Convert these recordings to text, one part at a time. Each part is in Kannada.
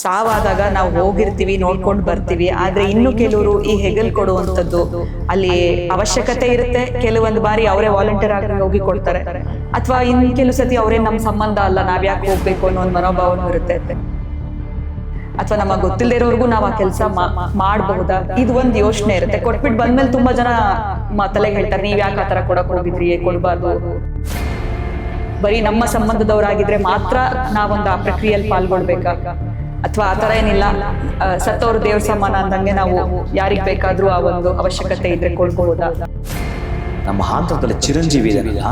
ಸಾವಾದಾಗ ನಾವು ಹೋಗಿರ್ತೀವಿ, ನೋಡ್ಕೊಂಡು ಬರ್ತೀವಿ. ಆದ್ರೆ ಇನ್ನು ಕೆಲವರು ಈ ಹೆಗಲ್ ಕೊಡುವಂಥದ್ದು ಅಲ್ಲಿ ಅವಶ್ಯಕತೆ ಇರುತ್ತೆ. ಕೆಲವೊಂದು ಬಾರಿ ಅವರೇ ವಾಲಂಟಿಯರ್ ಆಗಿ ಹೋಗಿ ಕೊಡ್ತಾರೆ, ಅಥವಾ ಇನ್ ಕೆಲವು ಸತಿ ಅವರೇ ನಮ್ಮ ಸಂಬಂಧ ಅಲ್ಲ, ನಾವ್ ಯಾಕೆ ಹೋಗ್ಬೇಕು ಅನ್ನೋ ಒಂದು ಮನೋಭಾವನೂ ಇರುತ್ತೆ. ಅಥವಾ ನಮಗೆ ಗೊತ್ತಿಲ್ಲದೆ ಇರೋರ್ಗು ನಾವು ಆ ಕೆಲಸ ಮಾಡಬಹುದಾ, ಇದು ಒಂದು ಯೋಚನೆ ಇರುತ್ತೆ. ಕೊಟ್ಬಿಟ್ಟು ಬಂದ್ಮೇಲೆ ತುಂಬಾ ಜನ ತಲೆಗೆ ಹೇಳ್ತಾರೆ, ನೀವ್ ಯಾಕೆ ಆತರ ಕೊಡಕ್ ಹೋಗಿದ್ರಿ, ಕೊಡ್ಬಾರ್ದು. ಬರೀ ನಮ್ಮ ಸಂಬಂಧದವರಾಗಿದ್ರೆ ಮಾತ್ರ ನಾವೊಂದು ಆ ಪ್ರಕ್ರಿಯೆಯಲ್ಲಿ ಪಾಲ್ಗೊಳ್ಬೇಕಾ, ಅಥವಾ ಆತರ ಏನಿಲ್ಲ, ಸತ್ತವ್ರ ದೇವ್ರ ಸಮಾನ ಅಂದಂಗೆ ನಾವು ಯಾರಿಗ್ ಬೇಕಾದ್ರೂ ಆ ಒಂದು ಅವಶ್ಯಕತೆ ಇದ್ರೆ ಕೊಡ್ಬಹುದಾ? ನಮ್ಮ ಆಂಧ್ರದಲ್ಲಿ ಚಿರಂಜೀವಿ ಇದಾರಲ್ಲ,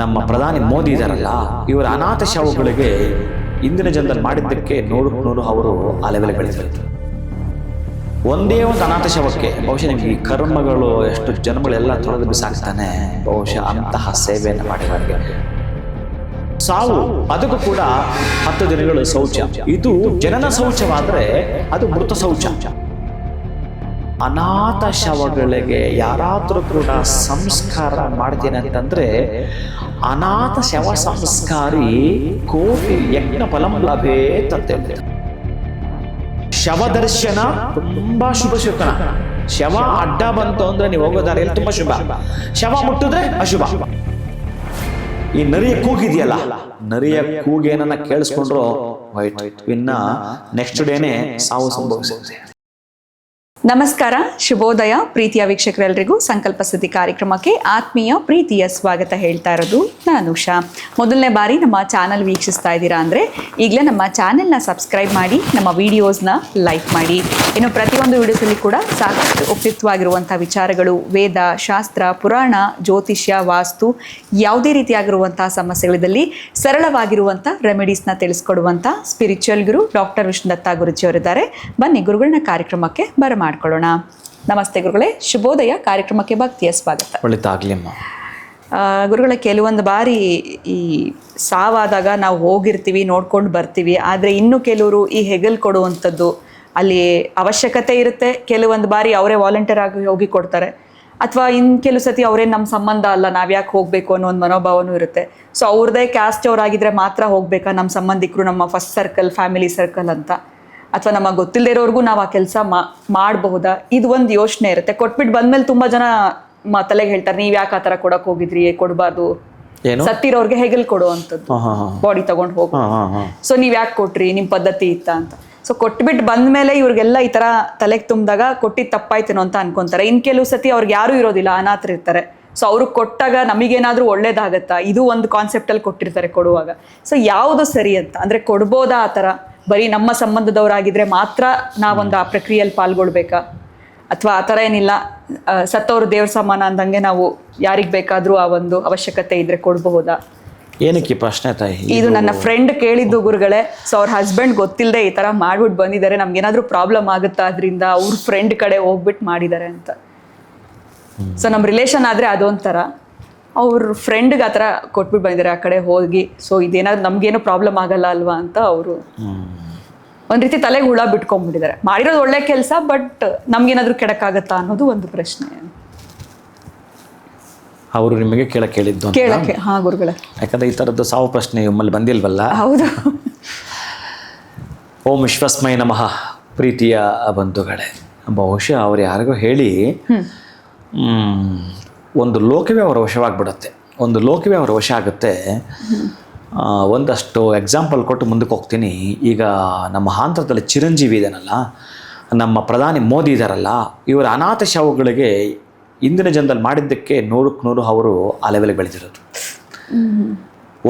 ನಮ್ಮ ಪ್ರಧಾನಿ ಮೋದಿ ಇದಾರಲ್ಲ, ಇವರ ಅನಾಥ ಶವಗಳಿಗೆ ಇಂದಿನ ಜನದಲ್ಲಿ ಮಾಡಿದ್ದಕ್ಕೆ 100 ಅವರು ಆ ಲೆವೆಲ್ ಬೆಳೆದಿರ್ತಾರೆ. ಒಂದೇ ಒಂದು ಅನಾಥ ಶವಕ್ಕೆ ಬಹುಶಃ ನಿಮ್ಗೆ ಈ ಕರ್ಮಗಳು ಎಷ್ಟು ಜನಗಳೆಲ್ಲ ತೊಳೆದು ಬಿಸಾಕ್ತಾನೆ. ಬಹುಶಃ ಅಂತಹ ಸೇವೆಯನ್ನು ಮಾಡಿದವರಿಗೆ ಸಾವು, ಅದಕ್ಕೂ ಕೂಡ 10 ದಿನಗಳು ಶೌಚ. ಇದು ಜನನ ಶೌಚವಾದ್ರೆ ಅದು ಮೃತ ಶೌಚ. ಅನಾಥ ಶವಗಳಿಗೆ ಯಾರಾದರೂ ಕೂಡ ಸಂಸ್ಕಾರ ಮಾಡ್ತೀನಿ ಅಂತಂದ್ರೆ ಅನಾಥ ಶವ ಸಂಸ್ಕಾರಿ ಕೋಟಿ ಯಜ್ಞ ಫಲಂ ಲಭೇ ತಂತೆ. ಶವ ದರ್ಶನ ತುಂಬಾ ಶುಭ ಶುಕನ. ಶವ ಅಡ್ಡ ಬಂತು ಅಂದ್ರೆ ನೀವು ಹೋಗೋ ದಾರಿಯಲ್ಲಿ ತುಂಬಾ ಶುಭ, ಶವ ಮುಟ್ಟಿದ್ರೆ ಅಶುಭ. ಈ ನರಿಯ ಕೂಗಿದೆಯಲ್ಲ, ನರಿಯ ಕೂಗೇನನ್ನ ಕೇಳಿಸ್ಕೊಂಡ್ರು ಇನ್ನ ನೆಕ್ಸ್ಟ್ ಡೇನೆ ಸಾವು ಸಂಭವಿಸುತ್ತೆ. ನಮಸ್ಕಾರ, ಶುಭೋದಯ ಪ್ರೀತಿಯ ವೀಕ್ಷಕರೆಲ್ಲರಿಗೂ ಸಂಕಲ್ಪ ಸುದ್ದಿ ಕಾರ್ಯಕ್ರಮಕ್ಕೆ ಆತ್ಮೀಯ ಪ್ರೀತಿಯ ಸ್ವಾಗತ ಹೇಳ್ತಾ ಇರೋದು ನಾನು ಉಷಾ. ಮೊದಲನೇ ಬಾರಿ ನಮ್ಮ ಚಾನಲ್ ವೀಕ್ಷಿಸ್ತಾ ಇದ್ದೀರಾ ಅಂದರೆ ಈಗಲೇ ನಮ್ಮ ಚಾನೆಲ್ನ ಸಬ್ಸ್ಕ್ರೈಬ್ ಮಾಡಿ, ನಮ್ಮ ವಿಡಿಯೋಸ್ನ ಲೈಕ್ ಮಾಡಿ. ಇನ್ನು ಪ್ರತಿಯೊಂದು ವಿಡಿಯೋಸಲ್ಲಿ ಕೂಡ ಸಾಕಷ್ಟು ಉಪಯುಕ್ತವಾಗಿರುವಂಥ ವಿಚಾರಗಳು, ವೇದ, ಶಾಸ್ತ್ರ, ಪುರಾಣ, ಜ್ಯೋತಿಷ್ಯ, ವಾಸ್ತು, ಯಾವುದೇ ರೀತಿಯಾಗಿರುವಂಥ ಸಮಸ್ಯೆಗಳಿದ್ದಲ್ಲಿ ಸರಳವಾಗಿರುವಂಥ ರೆಮಿಡೀಸ್ನ ತಿಳಿಸ್ಕೊಡುವಂಥ ಸ್ಪಿರಿಚುವಲ್ ಗುರು ಡಾಕ್ಟರ್ ವಿಷ್ಣುದತ್ತ ಗುರುಜಿಯವರಿದ್ದಾರೆ. ಬನ್ನಿ ಗುರುಗಳನ್ನ ಕಾರ್ಯಕ್ರಮಕ್ಕೆ ಬರಮಾಡ್ಕೊಳ್ಳೋಣ. ನಮಸ್ತೆ ಗುರುಗಳೇ, ಶುಭೋದಯ. ಕಾರ್ಯಕ್ರಮಕ್ಕೆ ಭಕ್ತಿಯ ಸ್ವಾಗತ. ಒಳ್ಳೆದಾಗ್ಲಿಮ್ಮ. ಗುರುಗಳೇ, ಕೆಲವೊಂದು ಬಾರಿ ಈ ಸಾವಾದಾಗ ನಾವು ಹೋಗಿರ್ತೀವಿ, ನೋಡ್ಕೊಂಡು ಬರ್ತೀವಿ. ಆದರೆ ಇನ್ನು ಕೆಲವರು ಈ ಹೆಗಲ್ ಕೊಡುವಂಥದ್ದು ಅಲ್ಲಿ ಅವಶ್ಯಕತೆ ಇರುತ್ತೆ. ಕೆಲವೊಂದು ಬಾರಿ ಅವರೇ ವಾಲಂಟಿಯರ್ ಆಗಿ ಹೋಗಿ ಕೊಡ್ತಾರೆ, ಅಥವಾ ಇನ್ನು ಕೆಲವು ಸತಿ ಅವರೇ ನಮ್ಮ ಸಂಬಂಧ ಅಲ್ಲ, ನಾವು ಯಾಕೆ ಹೋಗಬೇಕು ಅನ್ನೋ ಒಂದು ಮನೋಭಾವನೂ ಇರುತ್ತೆ. ಸೊ ಅವ್ರದ್ದೇ ಕ್ಯಾಸ್ಟ್ ಅವರಾಗಿದ್ರೆ ಮಾತ್ರ ಹೋಗ್ಬೇಕಾ, ನಮ್ಮ ಸಂಬಂಧಿಕರು, ನಮ್ಮ ಫಸ್ಟ್ ಸರ್ಕಲ್, ಫ್ಯಾಮಿಲಿ ಸರ್ಕಲ್ ಅಂತ, ಅಥವಾ ನಮಗೆ ಗೊತ್ತಿಲ್ಲದೆ ಇರೋರ್ಗು ನಾವು ಆ ಕೆಲಸ ಮಾಡಬಹುದಾ, ಇದು ಒಂದು ಯೋಚನೆ ಇರುತ್ತೆ. ಕೊಟ್ಬಿಟ್ಟು ಬಂದ್ಮೇಲೆ ತುಂಬಾ ಜನ ತಲೆಗೆ ಹೇಳ್ತಾರೆ, ನೀವ್ ಯಾಕೆ ಆತರ ಕೊಡಕ್ ಹೋಗಿದ್ರಿ, ಕೊಡ್ಬಾರ್ದು. ಸತ್ತಿರೋರ್ಗೆ ಹೆಗಲ್ ಕೊಡುವಂಥದ್ದು, ಬಾಡಿ ತಗೊಂಡು ಹೋಗೋ. ಸೊ ನೀವ್ ಯಾಕೆ ಕೊಟ್ರಿ, ನಿಮ್ ಪದ್ಧತಿ ಇತ್ತ ಅಂತ. ಸೊ ಕೊಟ್ಬಿಟ್ಟು ಬಂದ್ಮೇಲೆ ಇವ್ರಿಗೆಲ್ಲ ಈ ತರ ತಲೆಗೆ ತುಂಬಿದಾಗ ಕೊಟ್ಟಿದ್ದು ತಪ್ಪಾಯ್ತೇನೋ ಅಂತ ಅನ್ಕೊಂತಾರೆ. ಇನ್ ಕೆಲವು ಸತಿ ಅವ್ರಿಗೆ ಯಾರು ಇರೋದಿಲ್ಲ, ಅನಾಥರು ಇರ್ತಾರೆ. ಸೊ ಅವ್ರಿಗೆ ಕೊಟ್ಟಾಗ ನಮಗೇನಾದ್ರೂ ಒಳ್ಳೇದಾಗತ್ತಾ, ಇದು ಒಂದು ಕಾನ್ಸೆಪ್ಟ್ ಅಲ್ಲಿ ಕೊಟ್ಟಿರ್ತಾರೆ ಕೊಡುವಾಗ. ಸೊ ಯಾವುದು ಸರಿ ಅಂತ ಅಂದ್ರೆ, ಕೊಡ್ಬೋದಾ ಆ ತರ, ಬರೀ ನಮ್ಮ ಸಂಬಂಧದವರಾಗಿದ್ರೆ ಮಾತ್ರ ನಾವೊಂದು ಆ ಪ್ರಕ್ರಿಯೆಯಲ್ಲಿ ಪಾಲ್ಗೊಳ್ಬೇಕಾ, ಅಥವಾ ಆ ಥರ ಏನಿಲ್ಲ, ಸತ್ತವ್ರ ದೇವ್ರ ಸಮಾನ ಅಂದಂಗೆ ನಾವು ಯಾರಿಗ್ ಬೇಕಾದ್ರೂ ಆ ಒಂದು ಅವಶ್ಯಕತೆ ಇದ್ರೆ ಕೊಡಬಹುದಾ? ಏನಕ್ಕೆ ಪ್ರಶ್ನೆ ತಾಯಿ? ಇದು ನನ್ನ ಫ್ರೆಂಡ್ ಕೇಳಿದ್ದು ಗುರುಗಳೇ. ಸೊ ಅವ್ರ ಹಸ್ಬೆಂಡ್ ಗೊತ್ತಿಲ್ಲದೆ ಈ ತರ ಮಾಡ್ಬಿಟ್ಟು ಬಂದಿದ್ದಾರೆ, ನಮ್ಗೇನಾದ್ರೂ ಪ್ರಾಬ್ಲಮ್ ಆಗುತ್ತಾ ಅದರಿಂದ, ಅವ್ರ ಫ್ರೆಂಡ್ ಕಡೆ ಹೋಗ್ಬಿಟ್ಟು ಮಾಡಿದ್ದಾರೆ ಅಂತ. ಸೊ ನಮ್ಮ ರಿಲೇಷನ್ ಆದ್ರೆ ಅದೊಂಥರ, ಅವ್ರ ಫ್ರೆಂಡ್ಗೆ ಆ ಥರ ಕೊಟ್ಬಿಟ್ಟು ಬಂದಿದ್ದಾರೆ ಆ ಕಡೆ ಹೋಗಿ. ಸೊ ಇದೇನಾದ್ರು ನಮ್ಗೇನು ಪ್ರಾಬ್ಲಮ್ ಆಗಲ್ಲ ಅಲ್ವಾ ಅಂತ ಅವರು ಒಂದ್ ರೀತಿ ತಲೆಗೆ ಹುಳ ಬಿಟ್ಕೊಂಡ್ಬಿಟ್ಟಿದ್ದಾರೆ. ಮಾಡಿರೋದು ಒಳ್ಳೆ ಕೆಲಸ, ಬಟ್ ನಮ್ಗೇನಾದ್ರೂ ಕೆಡಕ್ಕಾಗತ್ತಾ ಅನ್ನೋದು ಒಂದು ಪ್ರಶ್ನೆ. ಅವರು ನಿಮಗೆ ಕೇಳಿದ್ದು ಕೇಳಕ್ಕೆ? ಹಾ ಗುರುಗಳೇ, ಯಾಕಂದ್ರೆ ಈ ಥರದ್ದು ಸಾವು ಪ್ರಶ್ನೆ ನಿಮ್ಮಲ್ಲಿ ಬಂದಿಲ್ವಲ್ಲ. ಹೌದು. ಓಂ ವಿಶ್ವಸ್ಮೈ ನಮಃ. ಪ್ರೀತಿಯ ಬಂಧುಗಳೇ, ಬಹುಶಃ ಅವ್ರು ಯಾರಿಗೂ ಹೇಳಿ ಒಂದು ಲೋಕವೇ ಅವರ ವಶವಾಗ್ಬಿಡುತ್ತೆ. ಒಂದು ಲೋಕವೇ ಅವರ ವಶ ಆಗುತ್ತೆ. ಒಂದಷ್ಟು ಎಕ್ಸಾಂಪಲ್ ಕೊಟ್ಟು ಮುಂದಕ್ಕೆ ಹೋಗ್ತೀನಿ. ಈಗ ನಮ್ಮ ಆಂಧ್ರದಲ್ಲಿ ಚಿರಂಜೀವಿ ಇದಾನಲ್ಲ, ನಮ್ಮ ಪ್ರಧಾನಿ ಮೋದಿ ಇದಾರಲ್ಲ, ಇವರ ಅನಾಥ ಶವಗಳಿಗೆ ಇಂದಿನ ಜನದಲ್ಲಿ ಮಾಡಿದ್ದಕ್ಕೆ 100 ಅವರು ಆ ಲೆವೆಲ್ಗೆ ಬೆಳೆದಿರೋದು.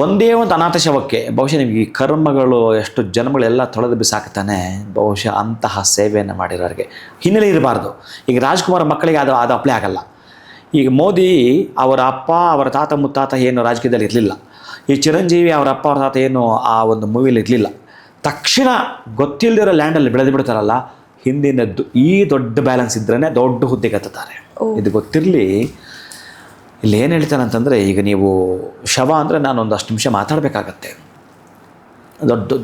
ಒಂದೇ ಒಂದು ಅನಾಥ ಶವಕ್ಕೆ ಬಹುಶಃ ನಿಮ್ಗೆ ಈ ಕರ್ಮಗಳು ಎಷ್ಟು ಜನಗಳೆಲ್ಲ ತೊಳೆದು ಬಿಸಾಕ್ತಾನೆ. ಬಹುಶಃ ಅಂತಹ ಸೇವೆಯನ್ನು ಮಾಡಿರೋರಿಗೆ ಹಿನ್ನೆಲೆ ಇರಬಾರ್ದು. ಈಗ ರಾಜ್ಕುಮಾರ್ ಮಕ್ಕಳಿಗೆ ಅದು ಅಪ್ಲೈ ಆಗಲ್ಲ. ಈಗ ಮೋದಿ ಅವರ ಅಪ್ಪ, ಅವರ ತಾತ ಮುತ್ತಾತ ಏನು ರಾಜಕೀಯದಲ್ಲಿ ಇರಲಿಲ್ಲ. ಈ ಚಿರಂಜೀವಿ ಅವರ ಅಪ್ಪ, ಅವರ ತಾತ ಏನು ಆ ಒಂದು ಮೂವಿಲಿ ಇರಲಿಲ್ಲ. ತಕ್ಷಣ ಗೊತ್ತಿಲ್ಲದಿರೋ ಲ್ಯಾಂಡಲ್ಲಿ ಬೆಳೆದು ಬಿಡ್ತಾರಲ್ಲ, ಹಿಂದಿನದ್ದು ಈ ದೊಡ್ಡ ಬ್ಯಾಲೆನ್ಸ್ ಇದ್ರೇ ದೊಡ್ಡ ಹುದ್ದೆಗೆ ಹತ್ತಾರೆ. ಇದು ಗೊತ್ತಿರಲಿ. ಇಲ್ಲಿ ಏನು ಹೇಳ್ತಾನೆ ಅಂತಂದರೆ, ಈಗ ನೀವು ಶವ ಅಂದರೆ ನಾನು ಒಂದು 10 ನಿಮಿಷ ಮಾತಾಡಬೇಕಾಗತ್ತೆ.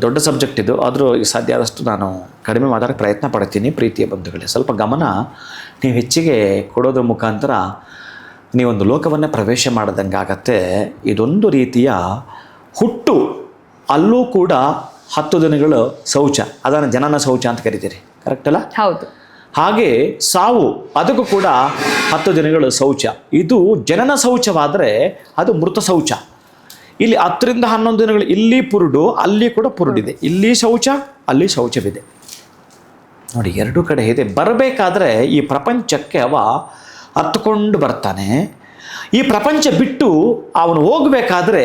ದೊಡ್ಡ ಸಬ್ಜೆಕ್ಟ್ ಇದು. ಆದರೂ ಸಾಧ್ಯ ಆದಷ್ಟು ನಾನು ಕಡಿಮೆ ಮಾತಾಡೋಕ್ಕೆ ಪ್ರಯತ್ನ ಪಡ್ತೀನಿ. ಪ್ರೀತಿಯ ಬಂಧುಗಳೇ, ಸ್ವಲ್ಪ ಗಮನ ನೀವು ಹೆಚ್ಚಿಗೆ ಕೊಡೋದ್ರ ಮುಖಾಂತರ ನೀವೊಂದು ಲೋಕವನ್ನೇ ಪ್ರವೇಶ ಮಾಡ್ದಂಗೆ ಆಗತ್ತೆ. ಇದೊಂದು ರೀತಿಯ ಹುಟ್ಟು. ಅಲ್ಲೂ ಕೂಡ 10 ದಿನಗಳು ಶೌಚ, ಅದನ್ನು ಜನನ ಶೌಚ ಅಂತ ಕರಿತೀರಿ, ಕರೆಕ್ಟ್ ಅಲ್ಲ? ಹೌದು. ಹಾಗೆ ಸಾವು, ಅದಕ್ಕೂ ಕೂಡ 10 ದಿನಗಳು ಶೌಚ. ಇದು ಜನನ ಶೌಚವಾದರೆ ಅದು ಮೃತ ಶೌಚ. ಇಲ್ಲಿ 10 ರಿಂದ 11 ದಿನಗಳು ಇಲ್ಲಿ ಪುರುಡು, ಅಲ್ಲಿ ಕೂಡ ಪುರುಡಿದೆ. ಇಲ್ಲಿ ಶೌಚ, ಅಲ್ಲಿ ಶೌಚವಿದೆ. ನೋಡಿ, ಎರಡೂ ಕಡೆ ಇದೆ. ಬರಬೇಕಾದ್ರೆ ಈ ಪ್ರಪಂಚಕ್ಕೆ ಅವ ಹತ್ಕೊಂಡು ಬರ್ತಾನೆ. ಈ ಪ್ರಪಂಚ ಬಿಟ್ಟು ಅವನು ಹೋಗಬೇಕಾದ್ರೆ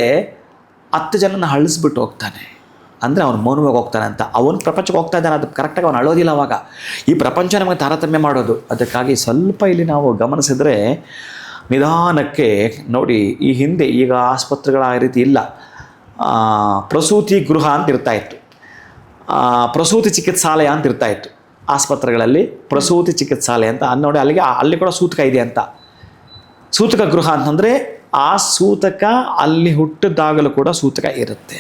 10 ಜನನ ಅಳಿಸ್ಬಿಟ್ಟು ಹೋಗ್ತಾನೆ. ಅಂದರೆ ಅವನು ಮೌನವಾಗಿ ಹೋಗ್ತಾನೆ ಅಂತ. ಅವನು ಪ್ರಪಂಚಕ್ಕೆ ಹೋಗ್ತಾ ಇದ್ದಾನೆ, ಅದು ಕರೆಕ್ಟಾಗಿ ಅವನು ಅಳೋದಿಲ್ಲ ಅವಾಗ. ಈ ಪ್ರಪಂಚ ನಮಗೆ ತಾರತಮ್ಯ ಮಾಡೋದು. ಅದಕ್ಕಾಗಿ ಸ್ವಲ್ಪ ಇಲ್ಲಿ ನಾವು ಗಮನಿಸಿದ್ರೆ ನಿಧಾನಕ್ಕೆ ನೋಡಿ, ಈ ಹಿಂದೆ ಈಗ ಆಸ್ಪತ್ರೆಗಳ ಆ ರೀತಿ ಇಲ್ಲ, ಪ್ರಸೂತಿ ಗೃಹ ಅಂತ ಇರ್ತಾಯಿತ್ತು, ಪ್ರಸೂತಿ ಚಿಕಿತ್ಸಾಲಯ ಅಂತ ಇರ್ತಾಯಿತ್ತು ಆಸ್ಪತ್ರೆಗಳಲ್ಲಿ. ಪ್ರಸೂತಿ ಚಿಕಿತ್ಸಾಲಯ ಅಂತ ನೋಡಿ, ಅಲ್ಲಿ ಕೂಡ ಸೂತಕ ಇದೆ ಅಂತ. ಸೂತಕ ಗೃಹ ಅಂತಂದರೆ ಆ ಸೂತಕ ಅಲ್ಲಿ ಹುಟ್ಟಿದಾಗಲೂ ಕೂಡ ಸೂತಕ ಇರುತ್ತೆ.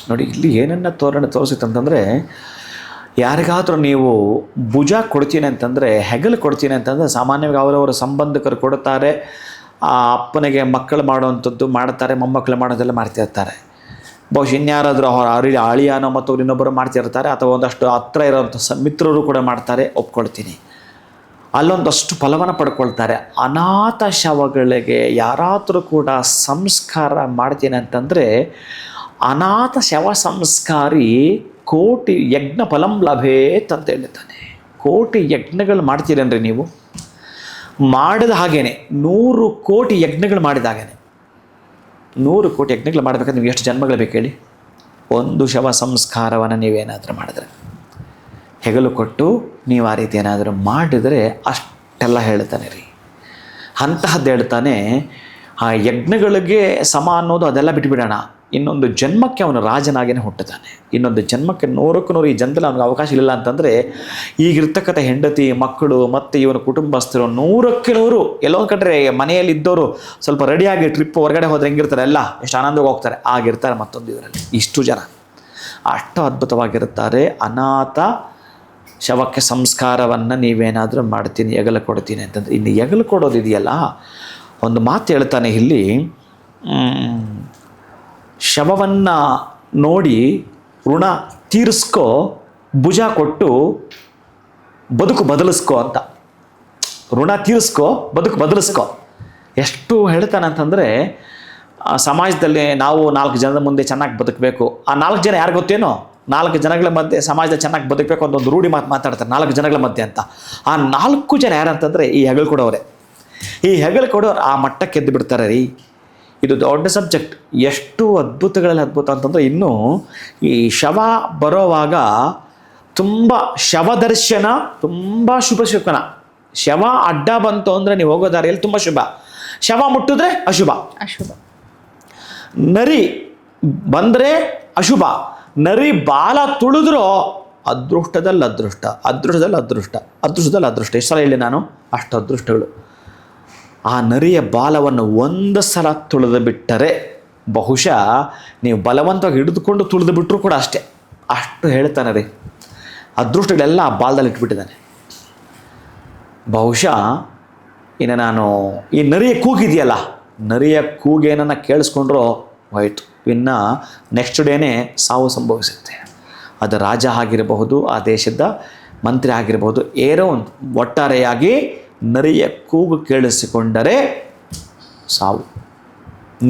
ನೋಡಿ, ಇಲ್ಲಿ ಏನನ್ನ ತೋರಿಸುತ್ತಂತಂದರೆ, ಯಾರಿಗಾದರೂ ನೀವು ಭುಜ ಕೊಡ್ತೀನಿ ಅಂತಂದರೆ, ಹೆಗಲು ಕೊಡ್ತೀನಿ ಅಂತಂದರೆ ಸಾಮಾನ್ಯವಾಗಿ ಅವರವರ ಸಂಬಂಧಿಕರು ಕೊಡುತ್ತಾರೆ. ಆ ಅಪ್ಪನಿಗೆ ಮಕ್ಕಳು ಮಾಡುವಂಥದ್ದು ಮಾಡ್ತಾರೆ, ಮೊಮ್ಮಕ್ಕಳು ಮಾಡೋದೆಲ್ಲ ಮಾಡ್ತಿರ್ತಾರೆ. ಬಹುಶಃ ಇನ್ಯಾರಾದರೂ ಅವರ ಅಳಿಯಾನೋ ಮತ್ತು ಇನ್ನೊಬ್ಬರು ಮಾಡ್ತಿರ್ತಾರೆ, ಅಥವಾ ಒಂದಷ್ಟು ಹತ್ರ ಇರೋವಂಥ ಮಿತ್ರರು ಕೂಡ ಮಾಡ್ತಾರೆ, ಒಪ್ಕೊಳ್ತೀನಿ. ಅಲ್ಲೊಂದಷ್ಟು ಫಲವನ್ನು ಪಡ್ಕೊಳ್ತಾರೆ. ಅನಾಥ ಶವಗಳಿಗೆ ಯಾರಾದರೂ ಕೂಡ ಸಂಸ್ಕಾರ ಮಾಡ್ತೀನಿ ಅಂತಂದರೆ, ಅನಾಥ ಶವ ಸಂಸ್ಕಾರಿ ಕೋಟಿ ಯಜ್ಞ ಫಲಂ ಲಭೇತ್ ಅಂತ ಹೇಳ್ತಾನೆ. ಕೋಟಿ ಯಜ್ಞಗಳು ಮಾಡ್ತೀರನ್ರಿ ನೀವು. ಮಾಡಿದ ಹಾಗೇನೆ 100 ಕೋಟಿ ಯಜ್ಞಗಳು ಮಾಡಿದ ಹಾಗೇನೆ. 100 ಕೋಟಿ ಯಜ್ಞಗಳು ಮಾಡಬೇಕಾದ್ರೆ ನೀವು ಎಷ್ಟು ಜನ್ಮಗಳು ಬೇಕು ಹೇಳಿ? ಒಂದು ಶವ ಸಂಸ್ಕಾರವನ್ನು ನೀವೇನಾದರೂ ಮಾಡಿದ್ರೆ, ಹೆಗಲು ಕೊಟ್ಟು ನೀವು ಆ ರೀತಿ ಏನಾದರೂ ಮಾಡಿದರೆ ಅಷ್ಟೆಲ್ಲ ಹೇಳ್ತಾನೆ ರೀ. ಅಂತಹದ್ದು ಹೇಳ್ತಾನೆ. ಆ ಯಜ್ಞಗಳಿಗೆ ಸಮ ಅನ್ನೋದು ಅದೆಲ್ಲ ಬಿಟ್ಟುಬಿಡೋಣ. ಇನ್ನೊಂದು ಜನ್ಮಕ್ಕೆ ಅವನು ರಾಜನಾಗೇನೆ ಹುಟ್ಟುತ್ತಾನೆ. ಇನ್ನೊಂದು ಜನ್ಮಕ್ಕೆ 100ಕ್ಕೆ 100 ಈ ಜನ್ಮದಲ್ಲಿ ಅವನಿಗೆ ಅವಕಾಶ ಇಲ್ಲ ಅಂತಂದರೆ, ಈಗಿರ್ತಕ್ಕಂಥ ಹೆಂಡತಿ ಮಕ್ಕಳು ಮತ್ತು ಇವನ ಕುಟುಂಬಸ್ಥರು 100ಕ್ಕೆ 100 ಎಲ್ಲೊಂದು ಕಡೆ ಮನೆಯಲ್ಲಿ ಇದ್ದವರು ಸ್ವಲ್ಪ ರೆಡಿಯಾಗಿ ಟ್ರಿಪ್ ಹೊರಗಡೆ ಹೋದ್ರೆ ಹೆಂಗಿರ್ತಾರೆ, ಎಲ್ಲ ಎಷ್ಟು ಆನಂದವಾಗಿ ಹೋಗ್ತಾರೆ, ಆಗಿರ್ತಾರೆ ಮತ್ತೊಂದು ಇವರಲ್ಲಿ ಇಷ್ಟು ಜನ. ಅಷ್ಟು ಅದ್ಭುತವಾಗಿರುತ್ತಾರೆ. ಅನಾಥ ಶವಕ್ಕೆ ಸಂಸ್ಕಾರವನ್ನು ನೀವೇನಾದರೂ ಮಾಡ್ತೀನಿ, ಹೆಗಲು ಕೊಡ್ತೀನಿ ಅಂತಂದರೆ, ಇನ್ನು ಹೆಗಲು ಕೊಡೋದಿದೆಯಲ್ಲ, ಒಂದು ಮಾತು ಹೇಳ್ತಾನೆ ಇಲ್ಲಿ, ಶವವನ್ನು ನೋಡಿ ಋಣ ತೀರಿಸ್ಕೋ, ಭುಜ ಕೊಟ್ಟು ಬದುಕು ಬದಲಿಸ್ಕೋ ಅಂತ. ಋಣ ತೀರಿಸ್ಕೋ, ಬದುಕು ಬದಲಿಸ್ಕೋ. ಎಷ್ಟು ಹೇಳ್ತಾನೆ ಅಂತಂದರೆ, ಸಮಾಜದಲ್ಲಿ ನಾವು 4 ಜನದ ಮುಂದೆ ಚೆನ್ನಾಗಿ ಬದುಕಬೇಕು. ಆ 4 ಜನ ಯಾರು ಗೊತ್ತೇನೋ? 4 ಜನಗಳ ಮಧ್ಯೆ ಸಮಾಜದಲ್ಲಿ ಚೆನ್ನಾಗಿ ಬದುಕಬೇಕು ಅಂತ ಒಂದು ರೂಢಿ ಮಾತಾಡ್ತಾರೆ, 4 ಜನಗಳ ಮಧ್ಯೆ ಅಂತ. ಆ 4 ಜನ ಯಾರಂತಂದರೆ ಈ ಹೆಗಲು ಕೊಡೋರೆ. ಈ ಹೆಗಲು ಕೊಡೋರು ಆ ಮಟ್ಟಕ್ಕೆ ಎದ್ದು ಬಿಡ್ತಾರೆ ರೀ. ಇದು ದೊಡ್ಡ ಸಬ್ಜೆಕ್ಟ್. ಎಷ್ಟು ಅದ್ಭುತಗಳಲ್ಲಿ ಅದ್ಭುತ ಅಂತಂದರೆ, ಇನ್ನೂ ಈ ಶವ ಬರೋವಾಗ ತುಂಬ ಶವದರ್ಶನ ತುಂಬ ಶುಭನ. ಶವ ಅಡ್ಡ ಬಂತು ಅಂದರೆ ನೀವು ಹೋಗೋ ದಾರಿಯಲ್ಲಿ ತುಂಬ ಶುಭ, ಶವ ಮುಟ್ಟಿದ್ರೆ ಅಶುಭ. ನರಿ ಬಂದರೆ ಅಶುಭ, ನರಿ ಬಾಲ ತುಳಿದ್ರೂ ಅದೃಷ್ಟದಲ್ಲಿ ಅದೃಷ್ಟ, ಅದೃಷ್ಟದಲ್ಲಿ ಅದೃಷ್ಟ, ಅದೃಷ್ಟದಲ್ಲಿ ಅದೃಷ್ಟ. ಎಷ್ಟು ಸಲ ಹೇಳಿ ನಾನು? ಅಷ್ಟು ಅದೃಷ್ಟಗಳು. ಆ ನರಿಯ ಬಾಲವನ್ನು ಒಂದು ಸಲ ತುಳಿದು ಬಿಟ್ಟರೆ, ಬಹುಶಃ ನೀವು ಬಲವಂತವಾಗಿ ಹಿಡಿದುಕೊಂಡು ತುಳಿದು ಬಿಟ್ಟರು ಕೂಡ ಅಷ್ಟೇ. ಅಷ್ಟು ಹೇಳ್ತಾನೆ ರೀ. ಅದೃಷ್ಟಗಳೆಲ್ಲ ಆ ಬಾಲದಲ್ಲಿ ಇಟ್ಬಿಟ್ಟಿದ್ದಾನೆ. ಬಹುಶಃ ಇನ್ನು ನಾನು ಈ ನರಿಯ ಕೂಗಿದೆಯಲ್ಲ, ನರಿಯ ಕೂಗೇನನ್ನು ಕೇಳಿಸ್ಕೊಂಡ್ರೂ ಹೋಯ್ತು. ಇನ್ನು ನೆಕ್ಸ್ಟ್ ಡೇನೇ ಸಾವು ಸಂಭವಿಸುತ್ತೆ. ಅದು ರಾಜ ಆಗಿರಬಹುದು, ಆ ದೇಶದ ಮಂತ್ರಿ ಆಗಿರಬಹುದು, ಏನೋ ಒಂದು ಒಟ್ಟಾರೆಯಾಗಿ ನರಿಯ ಕೂಗು ಕೇಳಿಸಿಕೊಂಡರೆ ಸಾವು.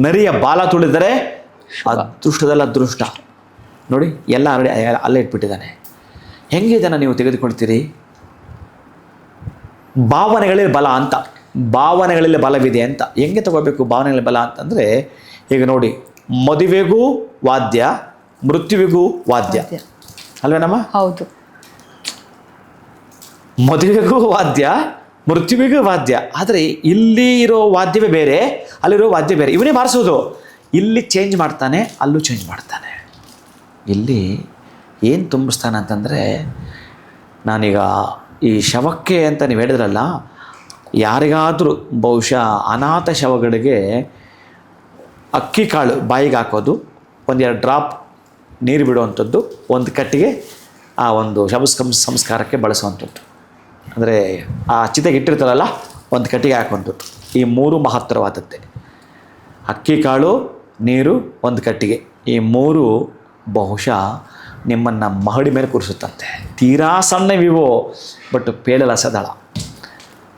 ನರಿಯ ಬಾಲ ತುಳಿದರೆ ಅದೃಷ್ಟದಲ್ಲಿ ಅದೃಷ್ಟ. ನೋಡಿ, ಎಲ್ಲ ಅಲ್ಲೇ ಇಟ್ಬಿಟ್ಟಿದ್ದಾನೆ. ಹೆಂಗೆ ಇದನ್ನು ನೀವು ತೆಗೆದುಕೊಳ್ತೀರಿ? ಭಾವನೆಗಳಲ್ಲಿ ಬಲ ಅಂತ, ಭಾವನೆಗಳಲ್ಲಿ ಬಲವಿದೆ ಅಂತ. ಹೆಂಗೆ ತಗೋಬೇಕು ಭಾವನೆಗಳಲ್ಲಿ ಬಲ ಅಂತಂದರೆ, ಈಗ ನೋಡಿ, ಮದುವೆಗೂ ವಾದ್ಯ, ಮೃತ್ಯುವಿಗೂ ವಾದ್ಯ ಅಲ್ವೇನಮ್ಮ? ಹೌದು. ಮದುವೆಗೂ ವಾದ್ಯ, ಮೃತ್ಯುವಿಗೂ ವಾದ್ಯ. ಆದರೆ ಇಲ್ಲಿ ಇರೋ ವಾದ್ಯವೇ ಬೇರೆ, ಅಲ್ಲಿರೋ ವಾದ್ಯ ಬೇರೆ. ಇವನೇ ಬಾರಿಸೋದು. ಇಲ್ಲಿ ಚೇಂಜ್ ಮಾಡ್ತಾನೆ, ಅಲ್ಲೂ ಚೇಂಜ್ ಮಾಡ್ತಾನೆ. ಇಲ್ಲಿ ಏನು ತುಂಬಿಸ್ತಾನೆ ಅಂತಂದರೆ, ನಾನೀಗ ಈ ಶವಕ್ಕೆ ಅಂತ ನೀವು ಹೇಳಿದ್ರಲ್ಲ, ಯಾರಿಗಾದರೂ ಬಹುಶಃ ಅನಾಥ ಶವಗಳಿಗೆ ಅಕ್ಕಿ ಕಾಳು ಬಾಯಿಗೆ ಹಾಕೋದು, 1-2 ಡ್ರಾಪ್ ನೀರು ಬಿಡುವಂಥದ್ದು, ಒಂದು ಕಟ್ಟಿಗೆ ಆ ಒಂದು ಶವ ಸಂಸ್ಕಾರಕ್ಕೆ ಬಳಸುವಂಥದ್ದು. ಅಂದರೆ ಆ ಚಿತೆಗೆ ಇಟ್ಟಿರ್ತಾರಲ್ಲ, ಒಂದು ಕಟ್ಟಿಗೆ ಹಾಕುವಂಥದ್ದು. ಈ 3 ಮಹತ್ತರವಾದದ್ದೇ. ಅಕ್ಕಿ ಕಾಳು, ನೀರು, ಒಂದು ಕಟ್ಟಿಗೆ, ಈ 3 ಬಹುಶಃ ನಿಮ್ಮನ್ನು ಮಹಡಿ ಮೇಲೆ ಕೂರಿಸುತ್ತಂತೆ. ತೀರಾ ಸಣ್ಣವಿವೋ, ಬಟ್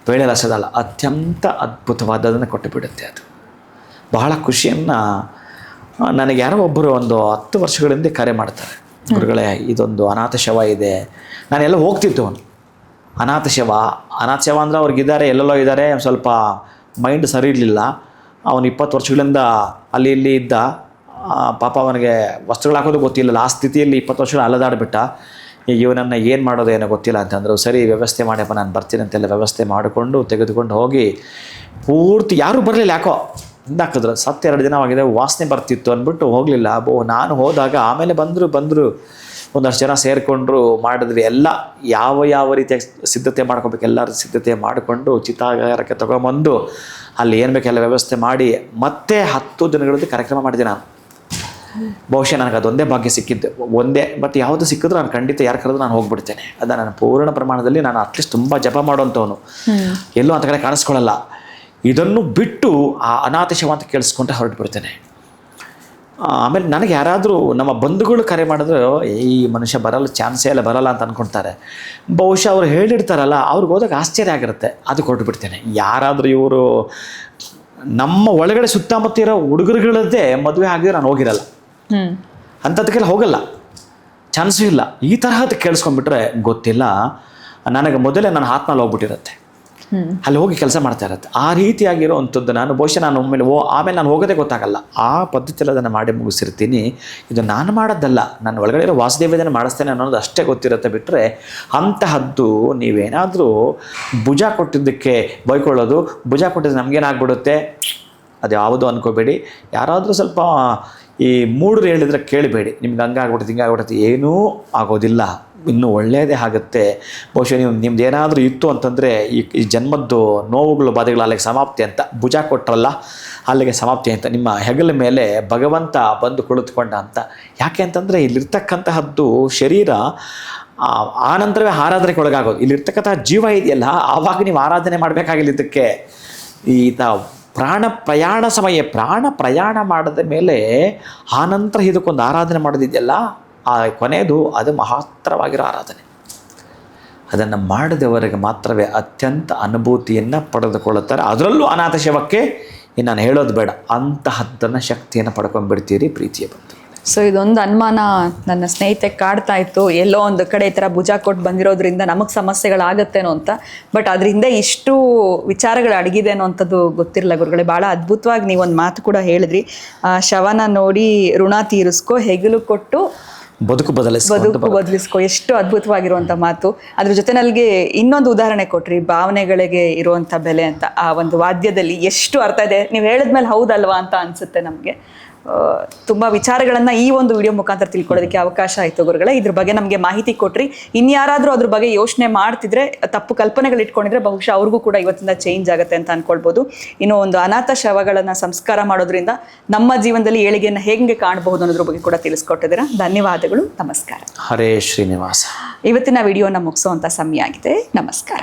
ಪೇಳಲಸದಳ ಅತ್ಯಂತ ಅದ್ಭುತವಾದದನ್ನು ಕೊಟ್ಟು ಬಿಡುತ್ತೆ. ಅದು ಬಹಳ ಖುಷಿಯನ್ನು ನನಗೆ ಯಾರೋ ಒಬ್ಬರು ಒಂದು 10 ವರ್ಷಗಳಿಂದ ಕರೆ ಮಾಡ್ತಾರೆ, ಗುರುಗಳೇ ಇದೊಂದು ಅನಾಥ ಶವ ಇದೆ. ನಾನೆಲ್ಲ ಹೋಗ್ತಿತ್ತು. ಅನಾಥ ಶವ ಅಂದರೆ ಅವ್ರಿಗಿದ್ದಾರೆ, ಎಲ್ಲೆಲ್ಲೋ ಇದ್ದಾರೆ, ಸ್ವಲ್ಪ ಮೈಂಡ್ ಸರಿ ಇರಲಿಲ್ಲ. ಅವನು 20 ವರ್ಷಗಳಿಂದ ಅಲ್ಲಿ ಇಲ್ಲಿ ಇದ್ದ. ಪಾಪ ಅವನಿಗೆ ವಸ್ತ್ರಗಳು ಹಾಕೋದು ಗೊತ್ತಿಲ್ಲ. ಆ ಸ್ಥಿತಿಯಲ್ಲಿ 20 ವರ್ಷಗಳು ಅಲದಾಡಿಬಿಟ್ಟ. ಇವನನ್ನು ಏನು ಮಾಡೋದು ಏನೋ ಗೊತ್ತಿಲ್ಲ ಅಂತಂದರು. ಸರಿ ವ್ಯವಸ್ಥೆ ಮಾಡ್ಯಪ್ಪ, ನಾನು ಬರ್ತೀನಿ ಅಂತೆಲ್ಲ ವ್ಯವಸ್ಥೆ ಮಾಡಿಕೊಂಡು ತೆಗೆದುಕೊಂಡು ಹೋಗಿ ಪೂರ್ತಿ ಯಾರೂ ಬರಲಿಲ್ಲ. ಯಾಕೋ ಹಿಂದಾಕಿದ್ರು. 2 ದಿನವಾಗಿದೆ, ವಾಸನೆ ಬರ್ತಿತ್ತು ಅಂದ್ಬಿಟ್ಟು ಹೋಗಲಿಲ್ಲ. ನಾನು ಹೋದಾಗ ಆಮೇಲೆ ಬಂದರು ಒಂದಷ್ಟು ಜನ ಸೇರಿಕೊಂಡ್ರು, ಮಾಡಿದ್ವಿ. ಎಲ್ಲ ಯಾವ ರೀತಿಯ ಸಿದ್ಧತೆ ಮಾಡ್ಕೋಬೇಕು ಎಲ್ಲರೂ ಸಿದ್ಧತೆ ಮಾಡಿಕೊಂಡು ಚಿತಾಗಾರಕ್ಕೆ ತೊಗೊಂಬಂದು ಅಲ್ಲಿ ಏನು ಬೇಕೆಲ್ಲ ವ್ಯವಸ್ಥೆ ಮಾಡಿ ಮತ್ತೆ 10 ದಿನಗಳಲ್ಲಿ ಕಾರ್ಯಕ್ರಮ ಮಾಡಿದೆ ನಾನು. ಬಹುಶಃ ನನಗೆ ಅದೊಂದೇ ಭಾಗ್ಯ ಸಿಕ್ಕಿದ್ದು, ಒಂದೇ. ಬಟ್ ಯಾವುದು ಸಿಕ್ಕಿದ್ರು ನಾನು ಖಂಡಿತ ಯಾರು ಕರೆದು ನಾನು ಹೋಗ್ಬಿಡ್ತೇನೆ. ಅದು ನನ್ನ ಪೂರ್ಣ ಪ್ರಮಾಣದಲ್ಲಿ ನಾನು ಅಟ್ಲೀಸ್ಟ್ ತುಂಬ ಜಪ ಮಾಡೋವಂಥವನು, ಎಲ್ಲೂ ಅಂತ ಕಡೆ ಕಾಣಿಸ್ಕೊಳ್ಳಲ್ಲ. ಇದನ್ನು ಬಿಟ್ಟು ಆ ಅನಾಥ ಶವ ಅಂತ ಕೇಳಿಸ್ಕೊಂಡ್ರೆ ಹೊರಟು ಬಿಡ್ತೇನೆ. ಆಮೇಲೆ ನನಗೆ ಯಾರಾದರೂ ನಮ್ಮ ಬಂಧುಗಳು ಕರೆ ಮಾಡಿದ್ರೆ ಈ ಮನುಷ್ಯ ಚಾನ್ಸೇ ಬರಲ್ಲ ಅಂತ ಅಂದ್ಕೊಳ್ತಾರೆ. ಬಹುಶಃ ಅವ್ರು ಹೇಳಿರ್ತಾರಲ್ಲ, ಅವ್ರಿಗೆ ಹೋದಾಗ ಆಶ್ಚರ್ಯ ಆಗಿರುತ್ತೆ. ಅದು ಕೊಟ್ಟು ಬಿಡ್ತೇನೆ. ಯಾರಾದರೂ ಇವರು ನಮ್ಮ ಒಳಗಡೆ ಸುತ್ತಮುತ್ತ ಇರೋ ಹುಡುಗರುಗಳದ್ದೇ ಮದುವೆ ಆಗಿದ್ರೆ ನಾನು ಹೋಗಿರಲ್ಲ, ಅಂಥದಕ್ಕೆಲ್ಲ ಹೋಗಲ್ಲ, ಚಾನ್ಸೂ ಇಲ್ಲ. ಈ ತರಹದ ಕೇಳಿಸ್ಕೊಂಡ್ಬಿಟ್ರೆ ಗೊತ್ತಿಲ್ಲ, ನನಗೆ ಮೊದಲೇ ನನ್ನ ಆತ್ಮಲ್ಲಿ ಹೋಗ್ಬಿಟ್ಟಿರುತ್ತೆ, ಅಲ್ಲಿ ಹೋಗಿ ಕೆಲಸ ಮಾಡ್ತಾ ಇರುತ್ತೆ. ಆ ರೀತಿಯಾಗಿರೋವಂಥದ್ದು ನಾನು ಬಹುಶಃ ನಾನು ಆಮೇಲೆ ನಾನು ಹೋಗೋದೇ ಗೊತ್ತಾಗಲ್ಲ. ಆ ಪದ್ಧತಿಯಲ್ಲಿ ಅದನ್ನು ಮಾಡಿ ಮುಗಿಸಿರ್ತೀನಿ. ಇದು ನಾನು ಮಾಡೋದಲ್ಲ, ನನ್ನ ಒಳಗಡೆ ಇರೋ ವಾಸುದೇವದನ್ನು ಮಾಡಿಸ್ತೇನೆ ಅನ್ನೋದು ಅಷ್ಟೇ ಗೊತ್ತಿರುತ್ತೆ. ಬಿಟ್ಟರೆ ಅಂತಹದ್ದು ನೀವೇನಾದರೂ ಭುಜ ಕೊಟ್ಟಿದ್ದಕ್ಕೆ ಬೈಕೊಳ್ಳೋದು, ಭುಜ ಕೊಟ್ಟಿದ್ದು ನಮಗೇನಾಗ್ಬಿಡುತ್ತೆ ಅದು ಯಾವುದು ಅಂದ್ಕೋಬೇಡಿ. ಯಾರಾದರೂ ಸ್ವಲ್ಪ ಈ ಮೂಢರು ಹೇಳಿದರೆ ಕೇಳಬೇಡಿ. ನಿಮ್ಗೆ ಹಂಗಾಗ್ಬಿಡುತ್ತೆ ಹಿಂಗಾಗ್ಬಿಡುತ್ತೆ, ಏನೂ ಆಗೋದಿಲ್ಲ, ಇನ್ನೂ ಒಳ್ಳೆಯದೇ ಆಗುತ್ತೆ. ಬಹುಶಃ ನಿಮ್ದು ಏನಾದರೂ ಇತ್ತು ಅಂತಂದರೆ ಈ ಜನ್ಮದ್ದು ನೋವುಗಳು ಬಾಧೆಗಳು ಅಲ್ಲಿಗೆ ಸಮಾಪ್ತಿ ಅಂತ. ಭುಜ ಕೊಟ್ಟರಲ್ಲ ಅಲ್ಲಿಗೆ ಸಮಾಪ್ತಿ ಅಂತ, ನಿಮ್ಮ ಹೆಗಲ ಮೇಲೆ ಭಗವಂತ ಬಂದು ಕುಳಿತುಕೊಂಡ ಅಂತ. ಯಾಕೆ ಅಂತಂದರೆ ಇಲ್ಲಿರ್ತಕ್ಕಂತಹದ್ದು ಶರೀರ ಆನಂತರವೇ ಆರಾಧನೆಗೆ ಒಳಗಾಗೋದು. ಇಲ್ಲಿರ್ತಕ್ಕಂತಹ ಜೀವ ಇದೆಯಲ್ಲ, ಆವಾಗ ನೀವು ಆರಾಧನೆ ಮಾಡಬೇಕಾಗಿಲ್ಲ. ಇದಕ್ಕೆ ಪ್ರಾಣ ಪ್ರಯಾಣ ಮಾಡಿದ ಮೇಲೆ ಆನಂತರ ಇದಕ್ಕೊಂದು ಆರಾಧನೆ ಮಾಡೋದಿದೆಯಲ್ಲ, ಆ ಕೊನೆಯದು ಅದು ಮಹತ್ತರವಾಗಿರೋ ಆರಾಧನೆ. ಅದನ್ನು ಮಾಡಿದವರಿಗೆ ಮಾತ್ರವೇ ಅತ್ಯಂತ ಅನುಭೂತಿಯನ್ನು ಪಡೆದುಕೊಳ್ಳುತ್ತಾರೆ. ಅದರಲ್ಲೂ ಅನಾಥ ಶವಕ್ಕೆ ನಾನು ಹೇಳೋದು ಬೇಡ, ಅಂತಹದ್ದನ್ನು ಶಕ್ತಿಯನ್ನು ಪಡ್ಕೊಂಡ್ಬಿಡ್ತೀರಿ ಪ್ರೀತಿಯ ಬಂಧು. ಸೊ ಇದೊಂದು ಅನುಮಾನ ನನ್ನ ಸ್ನೇಹಿತೆ ಕಾಡ್ತಾ ಇತ್ತು, ಎಲ್ಲೋ ಒಂದು ಕಡೆ ಈ ಥರ ಭುಜ ಕೊಟ್ಟು ಬಂದಿರೋದ್ರಿಂದ ನಮಗೆ ಸಮಸ್ಯೆಗಳಾಗತ್ತೇನೋ ಅಂತ. ಬಟ್ ಅದರಿಂದ ಇಷ್ಟು ವಿಚಾರಗಳು ಅಡಗಿದೇನೋ ಅಂಥದ್ದು ಗೊತ್ತಿರಲ್ಲ ಗುರುಗಳೇ. ಭಾಳ ಅದ್ಭುತವಾಗಿ ನೀವೊಂದು ಮಾತು ಕೂಡ ಹೇಳಿದ್ರಿ, ಶವನ ನೋಡಿ ಋಣ ತೀರಿಸ್ಕೊ, ಹೆಗಲು ಕೊಟ್ಟು ಬದುಕು ಬದಲಿಸ್ಕೊ. ಎಷ್ಟು ಅದ್ಭುತವಾಗಿರುವಂಥ ಮಾತು. ಅದ್ರ ಜೊತೆ ನನಗೆ ಇನ್ನೊಂದು ಉದಾಹರಣೆ ಕೊಟ್ರಿ, ಭಾವನೆಗಳಿಗೆ ಇರುವಂಥ ಬೆಲೆ ಅಂತ. ಆ ಒಂದು ವಾದ್ಯದಲ್ಲಿ ಎಷ್ಟು ಅರ್ಥ ಇದೆ, ನೀವು ಹೇಳಿದ್ಮೇಲೆ ಹೌದಲ್ವಾ ಅಂತ ಅನಿಸುತ್ತೆ ನಮಗೆ. ತುಂಬ ವಿಚಾರಗಳನ್ನು ಈ ಒಂದು ವಿಡಿಯೋ ಮುಖಾಂತರ ತಿಳ್ಕೊಳ್ಳೋದಕ್ಕೆ ಅವಕಾಶ ಆಯಿತು ಗುರುಗಳೇ. ಇದ್ರ ಬಗ್ಗೆ ನಮಗೆ ಮಾಹಿತಿ ಕೊಟ್ರಿ. ಇನ್ಯಾರಾದರೂ ಅದ್ರ ಬಗ್ಗೆ ಯೋಚನೆ ಮಾಡ್ತಿದ್ರೆ, ತಪ್ಪು ಕಲ್ಪನೆಗಳು ಇಟ್ಕೊಂಡಿದ್ರೆ ಬಹುಶಃ ಅವ್ರಿಗೂ ಕೂಡ ಇವತ್ತಿಂದ ಚೇಂಜ್ ಆಗುತ್ತೆ ಅಂತ ಅನ್ಕೊಳ್ಬೋದು. ಇನ್ನು ಒಂದು ಅನಾಥ ಶವಗಳನ್ನು ಸಂಸ್ಕಾರ ಮಾಡೋದ್ರಿಂದ ನಮ್ಮ ಜೀವನದಲ್ಲಿ ಏಳಿಗೆಯನ್ನು ಹೇಗೆ ಕಾಣಬಹುದು ಅನ್ನೋದ್ರ ಬಗ್ಗೆ ಕೂಡ ತಿಳಿಸ್ಕೊಟ್ಟಿದ್ದೀರಾ. ಧನ್ಯವಾದಗಳು, ನಮಸ್ಕಾರ. ಹರೇ ಶ್ರೀನಿವಾಸ. ಇವತ್ತಿನ ವಿಡಿಯೋನ ಮುಗಿಸೋವಂಥ ಸಮಯ ಆಗಿದೆ. ನಮಸ್ಕಾರ.